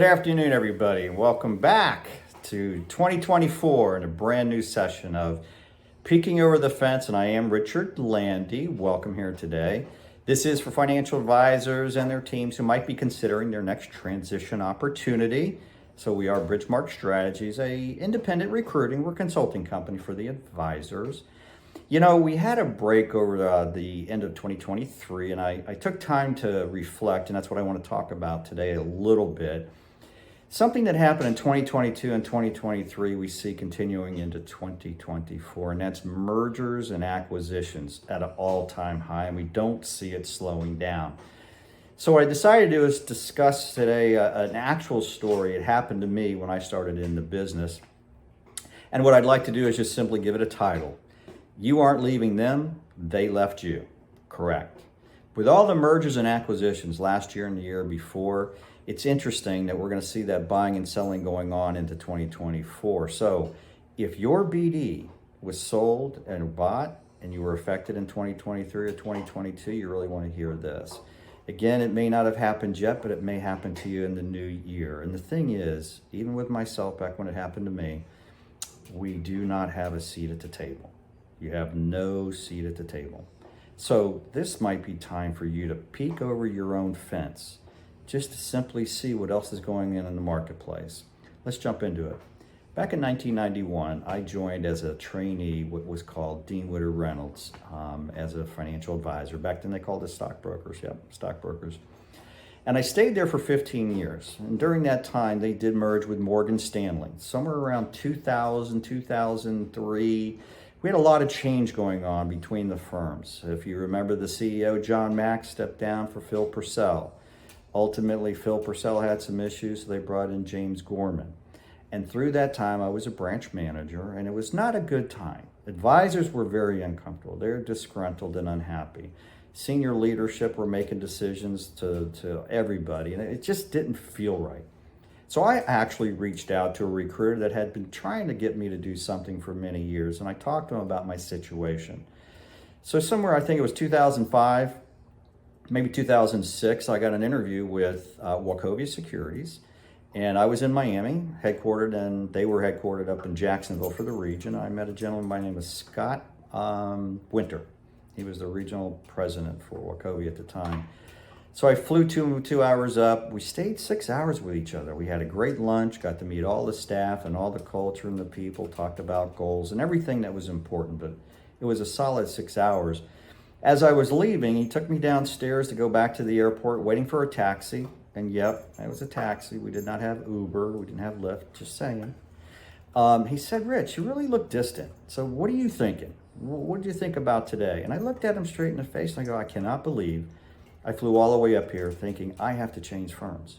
Good afternoon, everybody, and welcome back to 2024 and a brand new session of Peeking Over the Fence. And I am Richard Landy. Welcome here today. This is for financial advisors and their teams who might be considering their next transition opportunity. So we are Bridgemark Strategies, a independent recruiting or consulting company for the advisors. You know, we had a break over the end of 2023, and I took time to reflect, and that's what I want to talk about today a little bit. Something that happened in 2022 and 2023, we see continuing into 2024, and that's mergers and acquisitions at an all-time high, and we don't see it slowing down. So what I decided to do is discuss today an actual story. It happened to me when I started in the business. And what I'd like to do is just simply give it a title. You aren't leaving them, they left you. Correct. With all the mergers and acquisitions last year and the year before, it's interesting that we're going to see that buying and selling going on into 2024. So if your BD was sold and bought and you were affected in 2023 or 2022, you really want to hear this. Again, it may not have happened yet, but it may happen to you in the new year. And the thing is, even with myself back when it happened to me, we do not have a seat at the table. You have no seat at the table. So this might be time for you to peek over your own fence, just to simply see what else is going on in the marketplace. Let's jump into it. Back in 1991, I joined as a trainee, what was called Dean Witter Reynolds, as a financial advisor. Back then they called it stockbrokers. Yep, stockbrokers. And I stayed there for 15 years. And during that time, they did merge with Morgan Stanley. Somewhere around 2000, 2003, we had a lot of change going on between the firms. If you remember, the CEO, John Mack, stepped down for Phil Purcell. Ultimately, Phil Purcell had some issues, so they brought in James Gorman. And through that time, I was a branch manager, and it was not a good time. Advisors were very uncomfortable. They were disgruntled and unhappy. Senior leadership were making decisions to everybody, and it just didn't feel right. So I actually reached out to a recruiter that had been trying to get me to do something for many years, and I talked to him about my situation. So somewhere, I think it was 2005, maybe 2006, I got an interview with Wachovia Securities, and I was in Miami, headquartered, and they were headquartered up in Jacksonville for the region. I met a gentleman by the name of Scott Winter. He was the regional president for Wachovia at the time. So I flew 2 hours up. We stayed 6 hours with each other. We had a great lunch, got to meet all the staff and all the culture and the people, talked about goals and everything that was important, but it was a solid 6 hours. As I was leaving, he took me downstairs to go back to the airport, waiting for a taxi. And yep, it was a taxi. We did not have Uber. We didn't have Lyft, just saying. He said, "Rich, you really look distant. So what are you thinking? What do you think about today?" And I looked at him straight in the face and I go, "I cannot believe I flew all the way up here thinking I have to change firms.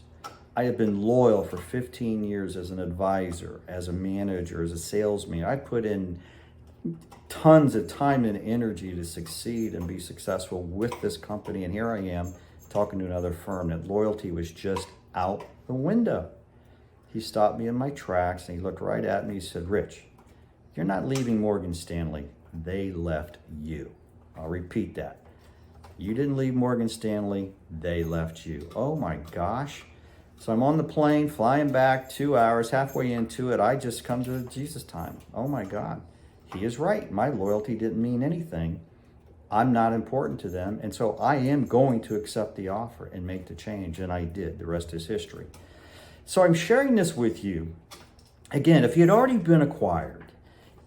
I have been loyal for 15 years as an advisor, as a manager, as a salesman. I put in tons of time and energy to succeed and be successful with this company. And here I am talking to another firm that loyalty was just out the window." He stopped me in my tracks and he looked right at me. He said, "Rich, you're not leaving Morgan Stanley. They left you." I'll repeat that. You didn't leave Morgan Stanley. They left you. Oh my gosh. So I'm on the plane, flying back 2 hours, halfway into it. I just come to Jesus time. Oh my God. He is right. My loyalty didn't mean anything. I'm not important to them. And so I am going to accept the offer and make the change. And I did. The rest is history. So I'm sharing this with you. Again, if you had already been acquired,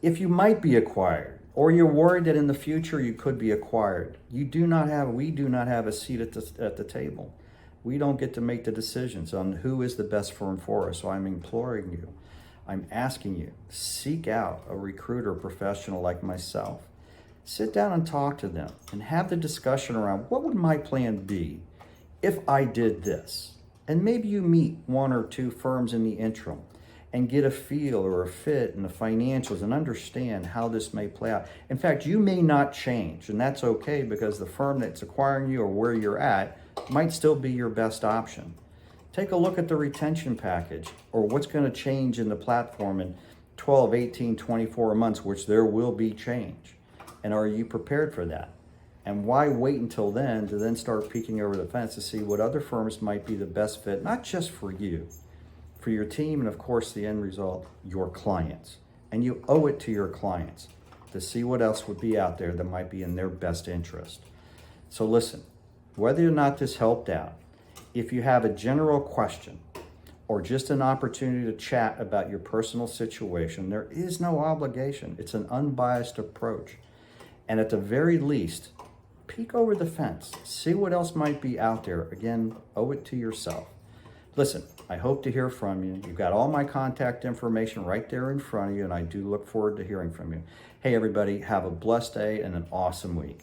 if you might be acquired, or you're worried that in the future you could be acquired, we do not have a seat at the table. We don't get to make the decisions on who is the best firm for us. So I'm imploring you, I'm asking you, seek out a recruiter professional like myself. Sit down and talk to them and have the discussion around what would my plan be if I did this? And maybe you meet 1 or 2 firms in the interim and get a feel or a fit in the financials and understand how this may play out. In fact, you may not change, and that's okay because the firm that's acquiring you or where you're at might still be your best option. Take a look at the retention package or what's going to change in the platform in 12, 18, 24 months, which there will be change. And are you prepared for that? And why wait until then to then start peeking over the fence to see what other firms might be the best fit, not just for you, for your team, and of course, the end result, your clients. And you owe it to your clients to see what else would be out there that might be in their best interest. So listen, whether or not this helped out, if you have a general question or just an opportunity to chat about your personal situation, there is no obligation. It's an unbiased approach. And at the very least, peek over the fence, see what else might be out there. Again, owe it to yourself. Listen, I hope to hear from you. You've got all my contact information right there in front of you, and I do look forward to hearing from you. Hey, everybody, have a blessed day and an awesome week.